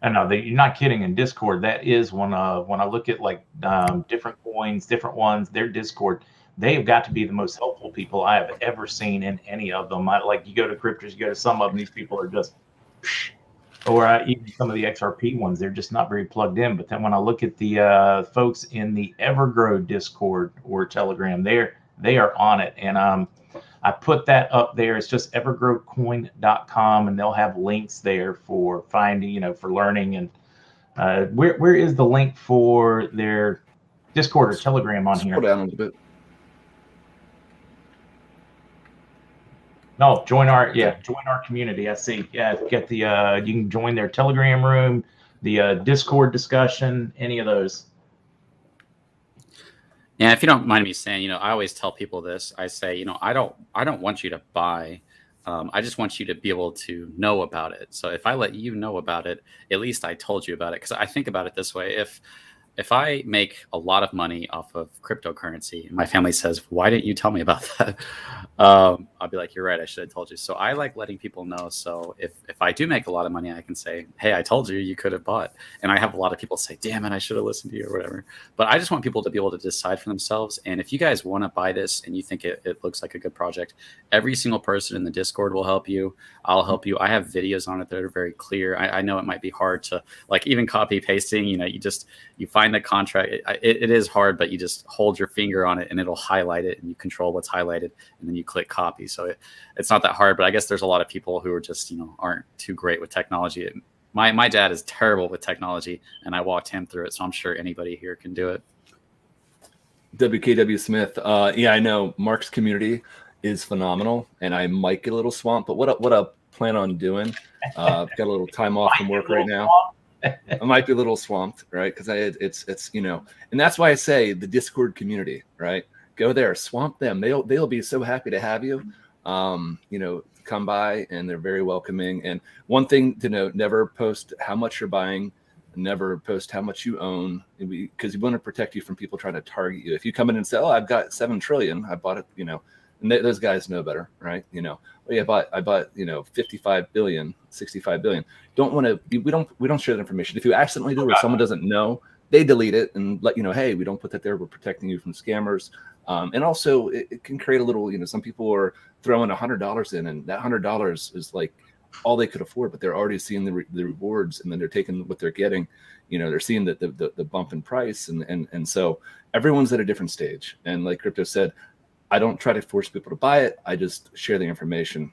I know that you're not kidding. In Discord, that is when I look at different coins, different ones, their Discord, they have got to be the most helpful people I have ever seen in any of them. You go to Cryptors, you go to some of them, these people are just, or even some of the XRP ones, they're just not very plugged in. But then when I look at the folks in the EverGrow Discord or Telegram, they are on it. And I put that up there. It's just evergrowcoin.com, and they'll have links there for finding, for learning. And where is the link for their Discord or Telegram on here? Scroll down a little bit. No, join our community. I see. Yeah, get the you can join their Telegram room, the Discord discussion, any of those. Yeah, if you don't mind me saying, I always tell people this. I say, I don't want you to buy. I just want you to be able to know about it. So if I let you know about it, at least I told you about it. Because I think about it this way: if if I make a lot of money off of cryptocurrency and my family says, why didn't you tell me about that? I'll be like, you're right. I should have told you. So I like letting people know. So if I do make a lot of money, I can say, hey, I told you, you could have bought. And I have a lot of people say, damn it, I should have listened to you or whatever. But I just want people to be able to decide for themselves. And if you guys want to buy this and you think it looks like a good project, every single person in the Discord will help you. I'll help you. I have videos on it that are very clear. I know it might be hard to like even copy pasting, you know, you find the contract. It is hard, but you just hold your finger on it and it'll highlight it and you control what's highlighted and then you click copy. So it's not that hard, but I guess there's a lot of people who are just, you know, aren't too great with technology. My dad is terrible with technology and I walked him through it. So I'm sure anybody here can do it. WKW Smith. Yeah, I know Mark's community is phenomenal and I might get a little swamped, but what I plan on doing, I've got a little time off from work right now. I might be a little swamped, right? Because it's you know, and that's why I say the Discord community, right? Go there, swamp them. They'll be so happy to have you. You know, come by and they're very welcoming. And one thing to note: never post how much you're buying, never post how much you own, because we want to protect you from people trying to target you. If you come in and say, "Oh, I've got 7 trillion, I bought it," you know, and those guys know better, right? You know, oh yeah, I bought, you know, 55 billion, 65 billion. Don't want to, we don't share that information. If you accidentally do, or someone doesn't know, they delete it and let you know, hey, we don't put that there. We're protecting you from scammers. And also it can create a little, you know, some people are throwing $100 in, and that $100 is like all they could afford, but they're already seeing the rewards, and then they're taking what they're getting. You know, they're seeing the bump in price, and so everyone's at a different stage. And like Crypto said, I don't try to force people to buy it. I just share the information.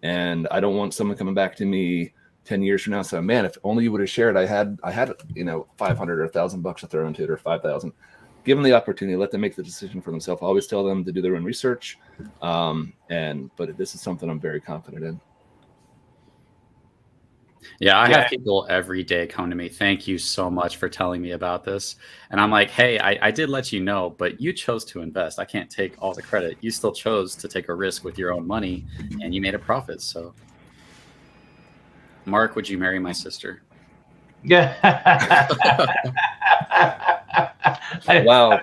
And I don't want someone coming back to me 10 years from now saying, man, if only you would have shared, I had, you know, 500 or $1,000 to throw into it, or 5,000. Give them the opportunity, let them make the decision for themselves. I always tell them to do their own research. But this is something I'm very confident in. Yeah, I have people every day come to me. Thank you so much for telling me about this. And I'm like, hey, I did let you know, but you chose to invest. I can't take all the credit. You still chose to take a risk with your own money and you made a profit. So, Mark, would you marry my sister? Yeah. Wow. I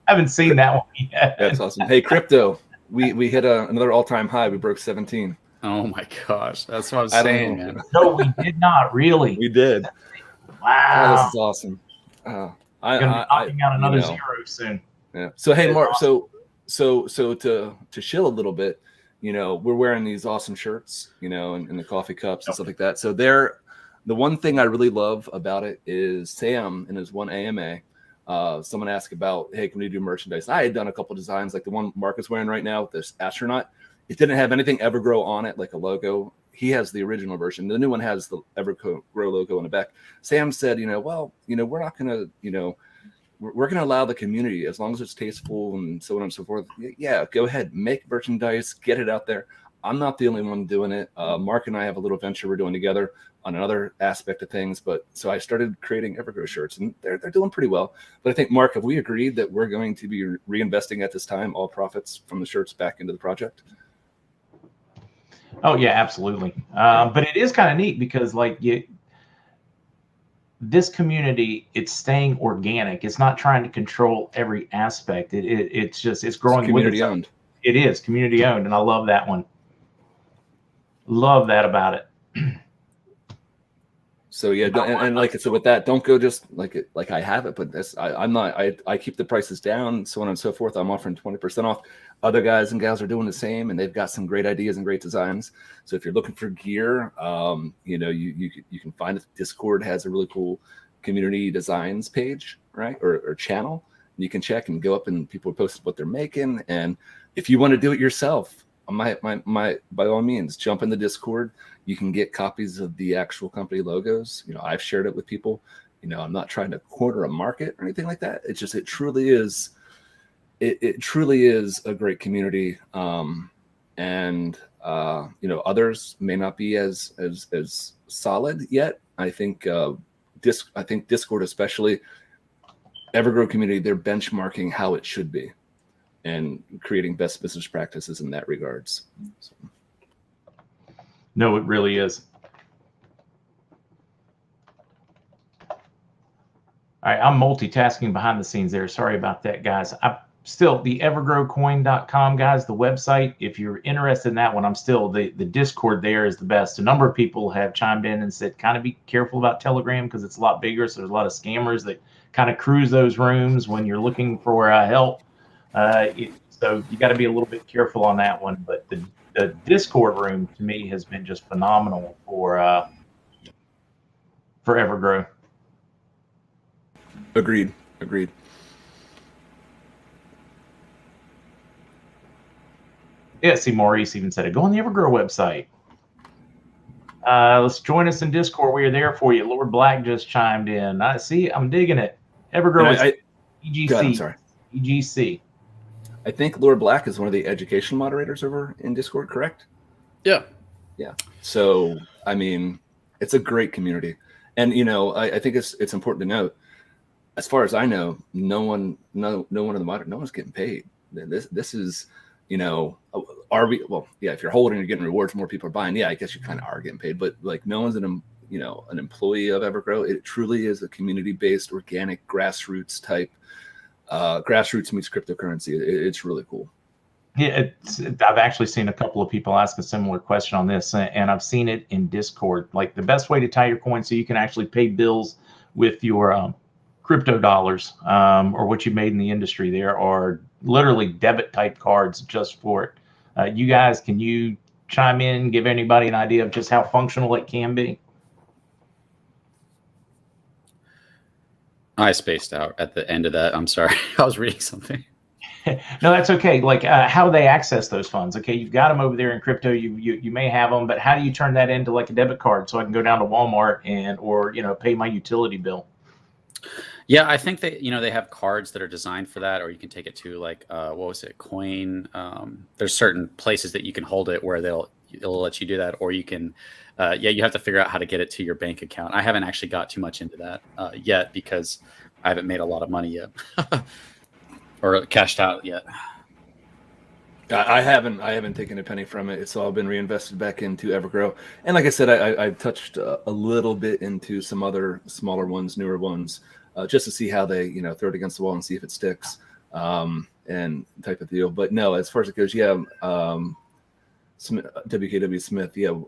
haven't seen that one yet. That's awesome. Hey, Crypto, we hit another all-time high. We broke 17. Oh my gosh, that's what I was saying, man. No, we did not really. We did. Wow. Oh, this is awesome. I'm gonna be knocking out another zero soon. Yeah. So hey, Mark. Awesome. So to chill a little bit, you know, we're wearing these awesome shirts, you know, and the coffee cups and stuff like that. So the one thing I really love about it is Sam in his one AMA. Someone asked about, hey, can we do merchandise? I had done a couple designs, like the one Mark is wearing right now with this astronaut. It didn't have anything EverGrow on it, like a logo. He has the original version. The new one has the EverGrow logo on the back. Sam said, you know, well, you know, we're not going to, you know, we're going to allow the community, as long as it's tasteful and so on and so forth. Yeah, go ahead, make merchandise, get it out there. I'm not the only one doing it. Mark and I have a little venture we're doing together on another aspect of things. But so I started creating EverGrow shirts, and they're doing pretty well. But I think, Mark, have we agreed that we're going to be reinvesting at this time all profits from the shirts back into the project? Oh yeah, absolutely. But it is kind of neat because like this community, it's staying organic. It's not trying to control every aspect. It's growing. It's community owned. It is community owned, and I love that one. Love that about it. So yeah, and like so with that, don't go just like I have it, but I keep the prices down, so on and so forth. I'm offering 20% off. Other guys and gals are doing the same, and they've got some great ideas and great designs. So if you're looking for gear, you know, you can find it. Discord has a really cool community designs page, right, or channel. You can check and go up, and people post what they're making. And if you want to do it yourself, by all means, jump in the Discord. You can get copies of the actual company logos. You know, I've shared it with people. You know, I'm not trying to corner a market or anything like that. It's just, it truly is a great community. And you know, others may not be as solid yet. I think Discord, especially EverGrow community, they're benchmarking how it should be and creating best business practices in that regards. So. No, it really is. All right, I'm multitasking behind the scenes there. Sorry about that, guys. I still the evergrowcoin.com, guys, the website. If you're interested in that one, I'm still the Discord there is the best. A number of people have chimed in and said kind of be careful about Telegram because it's a lot bigger. So there's a lot of scammers that kind of cruise those rooms when you're looking for help. So you got to be a little bit careful on that one. But the Discord room to me has been just phenomenal for EverGrow. Agreed. Yeah, see, Maurice even said it. Go on the EverGrow website. Let's join us in Discord. We are there for you. Lord Black just chimed in. I see. I'm digging it. EverGrow is EGC. God, I'm sorry. EGC. I think Lord Black is one of the education moderators over in Discord, correct? Yeah. So, I mean, it's a great community. And, I think it's important to note, as far as I know, no one of the moderators, no one's getting paid. This is, are we, well, yeah, if you're holding, you're getting rewards, more people are buying. Yeah, I guess you kind of are getting paid, but like no one's an employee of EverGrow. It truly is a community-based, organic, grassroots type, grassroots meets cryptocurrency. It's really cool. Yeah, I've actually seen a couple of people ask a similar question on this, and I've seen it in Discord. Like the best way to tie your coin so you can actually pay bills with your crypto dollars or what you made in the industry. There are literally debit type cards just for it. You guys, can you chime in, give anybody an idea of just how functional it can be? I spaced out at the end of that. I'm sorry. I was reading something. No, that's okay. Like how do they access those funds? Okay, you've got them over there in crypto. You may have them, but how do you turn that into like a debit card so I can go down to Walmart or pay my utility bill? Yeah, I think they they have cards that are designed for that, or you can take it to like what was it, Coin? There's certain places that you can hold it where it'll let you do that, or you can you have to figure out how to get it to your bank account. I haven't actually got too much into that yet because I haven't made a lot of money yet or cashed out yet. I haven't taken a penny from it. It's all been reinvested back into EverGrow. And like I said, I've touched a little bit into some other smaller ones, newer ones, just to see how they, throw it against the wall and see if it sticks, and type of deal. But no, as far as it goes, yeah, WKW Smith, yeah,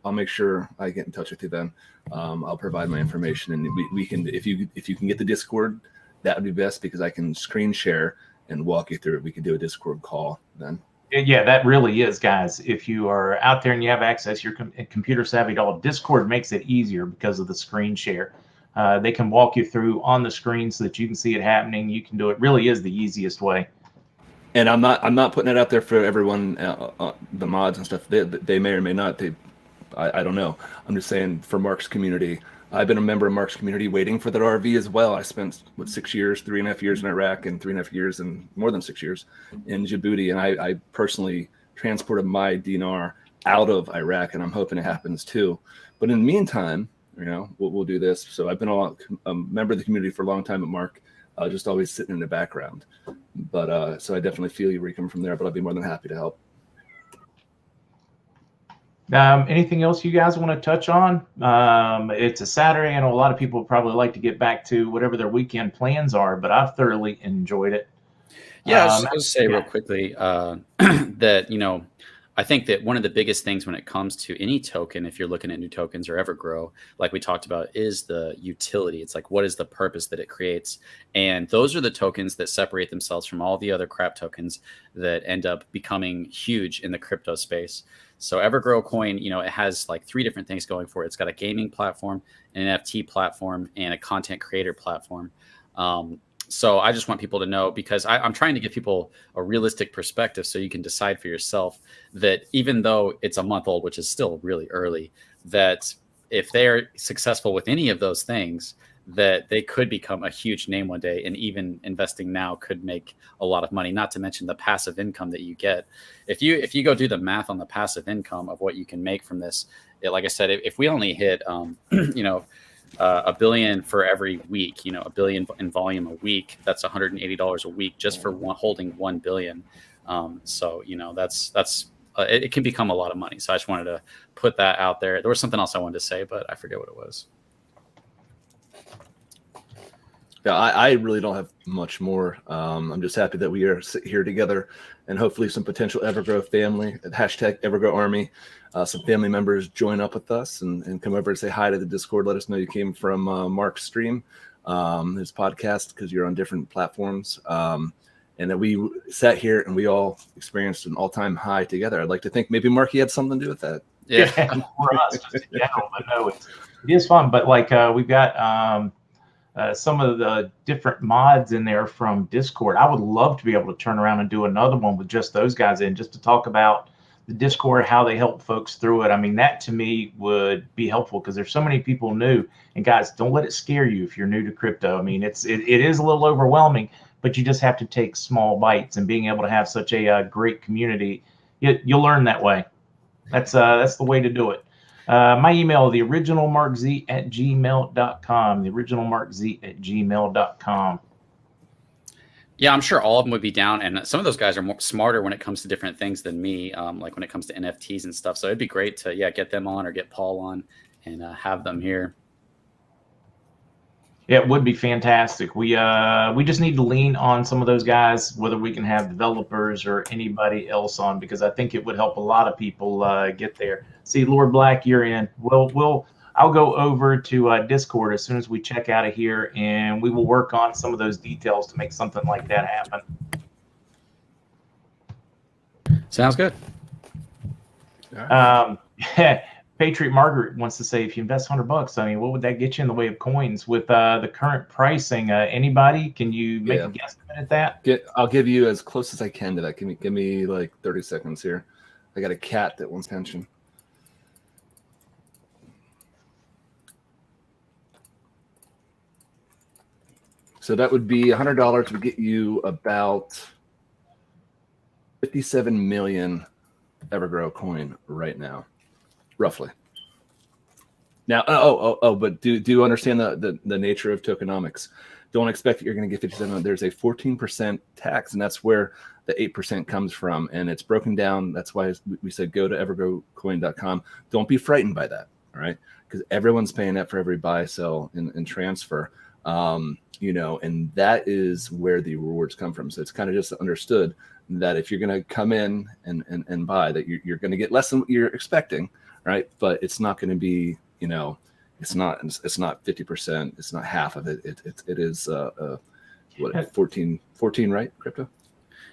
I'll make sure I get in touch with you then. I'll provide my information, and we can, if you can get the Discord, that would be best because I can screen share and walk you through it. We could do a Discord call then. Yeah, that really is, guys. If you are out there and you have access, you're computer savvy at all, Discord makes it easier because of the screen share. They can walk you through on the screen so that you can see it happening. You can do it. Really is the easiest way. And I'm not putting it out there for everyone, the mods and stuff. They may or may not. I don't know. I'm just saying for Mark's community. I've been a member of Mark's community waiting for their RV as well. I spent 6 years, 3.5 years in Iraq, and 3.5 years and more than 6 years in Djibouti. And I personally transported my dinar out of Iraq, and I'm hoping it happens too. But in the meantime, we'll do this. So I've been a member of the community for a long time at Mark, just always sitting in the background. But so I definitely feel you where you come from there, but I'd be more than happy to help. Anything else you guys want to touch on? It's a Saturday. I know a lot of people would probably like to get back to whatever their weekend plans are, but I've thoroughly enjoyed it. Yeah, I was just going to say real quickly that, I think that one of the biggest things when it comes to any token, if you're looking at new tokens or EverGrow, like we talked about, is the utility. It's like, what is the purpose that it creates? And those are the tokens that separate themselves from all the other crap tokens that end up becoming huge in the crypto space. So EverGrow coin, it has like 3 different things going for it. It's got a gaming platform, an NFT platform, and a content creator platform. So I just want people to know, because I'm trying to give people a realistic perspective so you can decide for yourself that even though it's a month old, which is still really early, that if they're successful with any of those things, that they could become a huge name one day, and even investing now could make a lot of money, not to mention the passive income that you get. If you go do the math on the passive income of what you can make from this, like I said, if we only hit, $1 billion for every week, $1 billion in volume a week, that's $180 a week just for holding 1 billion. So, that's it can become a lot of money. So I just wanted to put that out there. There was something else I wanted to say, but I forget what it was. Yeah, I really don't have much more. I'm just happy that we are here together, and hopefully some potential EverGrow family, hashtag EverGrow Army, some family members join up with us and come over and say hi to the Discord. Let us know you came from Mark's stream, his podcast, because you're on different platforms. And that we sat here and we all experienced an all-time high together. I'd like to think maybe Marky had something to do with that. Yeah, for us, just in general, but no, it is fun. But like we've got some of the different mods in there from Discord. I would love to be able to turn around and do another one with just those guys in, just to talk about the Discord, how they help folks through it. I mean, that to me would be helpful because there's so many people new. And guys, don't let it scare you if you're new to crypto. I mean, it is a little overwhelming, but you just have to take small bites, and being able to have such a great community, you'll learn that way. That's the way to do it. My email, theoriginalmarkz@gmail.com, theoriginalmarkz@gmail.com. yeah, I'm sure all of them would be down, and some of those guys are more smarter when it comes to different things than me, like when it comes to NFTs and stuff. So it'd be great to get them on or get Paul on and have them here. Yeah, it would be fantastic. We just need to lean on some of those guys, whether we can have developers or anybody else on, because I think it would help a lot of people get there. See, Lord Black, you're in. I'll go over to Discord as soon as we check out of here, and we will work on some of those details to make something like that happen. Sounds good. Patriot Margaret wants to say, if you invest $100, I mean, what would that get you in the way of coins with the current pricing? Anybody, can you make a guesstimate at that? I'll give you as close as I can to that. Give me like 30 seconds here. I got a cat that wants attention. So that would be $100 would get you about 57 million EverGrow coin right now. Roughly. Now, but do understand the nature of tokenomics. Don't expect that you're going to get 57. There's a 14% tax, and that's where the 8% comes from. And it's broken down. That's why we said go to evergrowcoin.com. Don't be frightened by that, all right? Because everyone's paying that for every buy, sell, and transfer. And that is where the rewards come from. So it's kind of just understood that if you're going to come in and buy, that you're going to get less than what you're expecting. Right, but it's not going to be, it's not 50%. It's not half of it. It is 14, right? Crypto.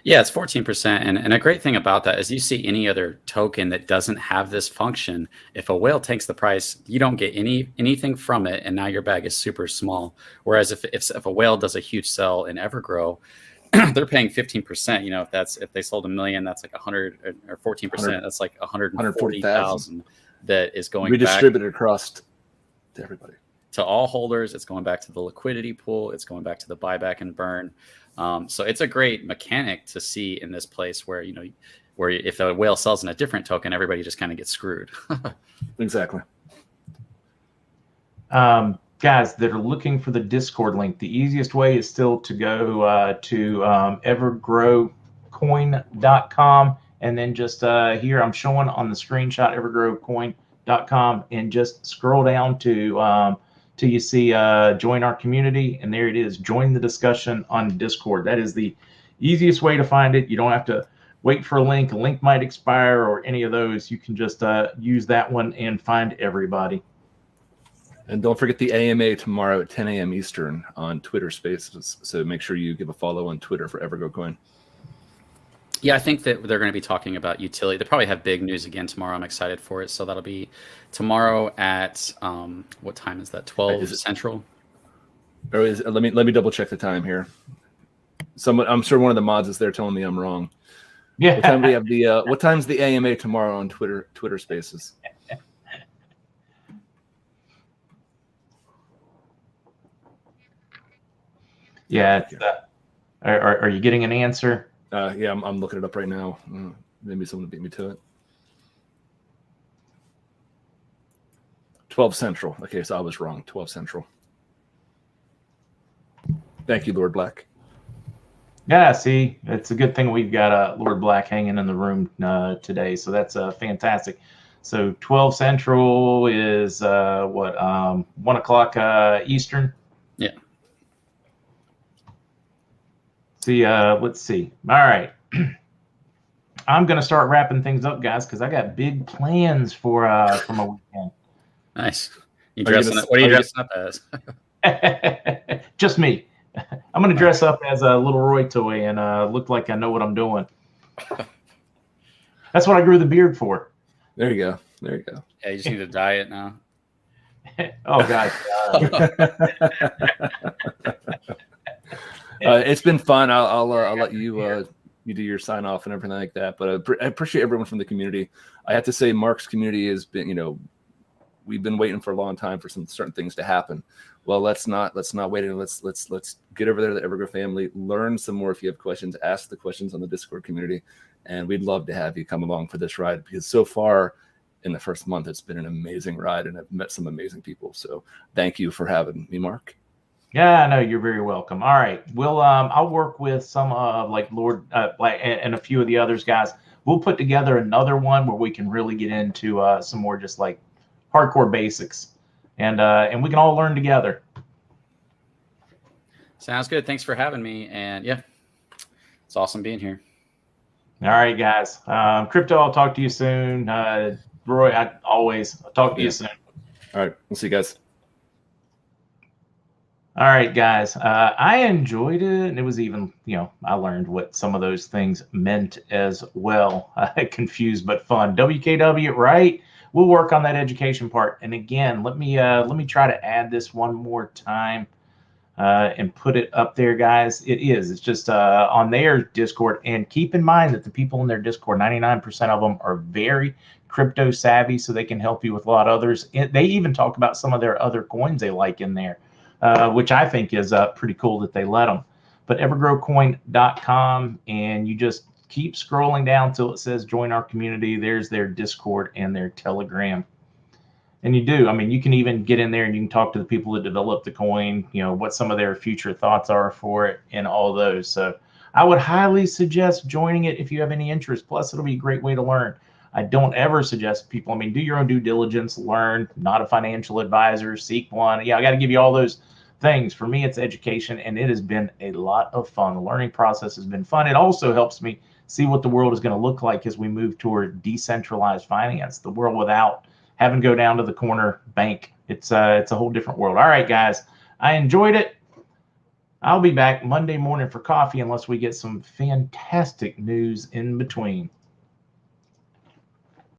Yeah, it's 14%. And a great thing about that is you see any other token that doesn't have this function. If a whale takes the price, you don't get anything from it, and now your bag is super small. Whereas if a whale does a huge sell in EverGrow, they're paying 15%. If they sold 1 million, that's like 100 or 14%. That's like 140,000 that is going redistributed across to everybody, to all holders. It's going back to the liquidity pool. It's going back to the buyback and burn. So it's a great mechanic to see in this place where if a whale sells in a different token, everybody just kind of gets screwed. Exactly. Guys that are looking for the Discord link, the easiest way is still to go to evergrowcoin.com, and then just here I'm showing on the screenshot evergrowcoin.com, and just scroll down to till you see join our community, and there it is, join the discussion on Discord. That is the easiest way to find it. You don't have to wait for a link might expire or any of those. You can just use that one and find everybody. And don't forget the AMA tomorrow at 10 a.m. Eastern on Twitter Spaces. So make sure you give a follow on Twitter for EverGrow Coin. Yeah, I think that they're going to be talking about utility. They probably have big news again tomorrow. I'm excited for it. So that'll be tomorrow at what time is that? 12 Central. Or let me double check the time here. I'm sure one of the mods is there telling me I'm wrong. Yeah. What time do we have the what time's the AMA tomorrow on Twitter Spaces? Yeah. Are you getting an answer? Yeah, I'm looking it up right now. Maybe someone beat me to it. 12 Central. Okay, so I was wrong. 12 Central. Thank you, Lord Black. Yeah, see, it's a good thing we've got Lord Black hanging in the room today. So that's fantastic. So 12 Central is 1 o'clock Eastern? Yeah. See, let's see. All right. I'm gonna start wrapping things up, guys, because I got big plans for my weekend. Nice. You Are you dressing gonna- up? What are you are you dressing up as? Just me. I'm gonna dress up as a LittleRoyToy and look like I know what I'm doing. That's what I grew the beard for. There you go. There you go. Yeah, you just need to dye it now. Oh God. It's been fun. I'll let you you do your sign off and everything like that. But I appreciate everyone from the community. I have to say, Mark's community has been, we've been waiting for a long time for some certain things to happen. Well, let's not wait. And let's get over there to the EverGrow family. Learn some more. If you have questions, ask the questions on the Discord community, and we'd love to have you come along for this ride, because so far in the first month, it's been an amazing ride, and I've met some amazing people. So thank you for having me, Mark. Yeah, no, you're very welcome. All right, I'll work with some like Lord and a few of the others guys. We'll put together another one where we can really get into some more just like hardcore basics, and we can all learn together. Sounds good. Thanks for having me. And yeah, it's awesome being here. All right, guys. Crypto, I'll talk to you soon. Roy, I'll talk to you soon. All right, we'll see you guys. All right, guys. I enjoyed it, and it was even, I learned what some of those things meant as well. Confused but fun. WKW, right? We'll work on that education part. And again, let me try to add this one more time and put it up there, guys. It's just on their Discord. And keep in mind that the people in their Discord, 99% of them are very crypto savvy, so they can help you with a lot of others. They even talk about some of their other coins they like in there. Which I think is pretty cool that they let them. But evergrowcoin.com, and you just keep scrolling down till it says join our community. There's their Discord and their Telegram. And you can even get in there and you can talk to the people that develop the coin, what some of their future thoughts are for it and all those. So I would highly suggest joining it if you have any interest. Plus, it'll be a great way to learn. I don't ever suggest people, do your own due diligence, learn, not a financial advisor, seek one. Yeah, I got to give you all those things. For me, it's education, and it has been a lot of fun. The learning process has been fun. It also helps me see what the world is going to look like as we move toward decentralized finance, the world without having to go down to the corner bank. It's a whole different world. All right, guys, I enjoyed it. I'll be back Monday morning for coffee unless we get some fantastic news in between.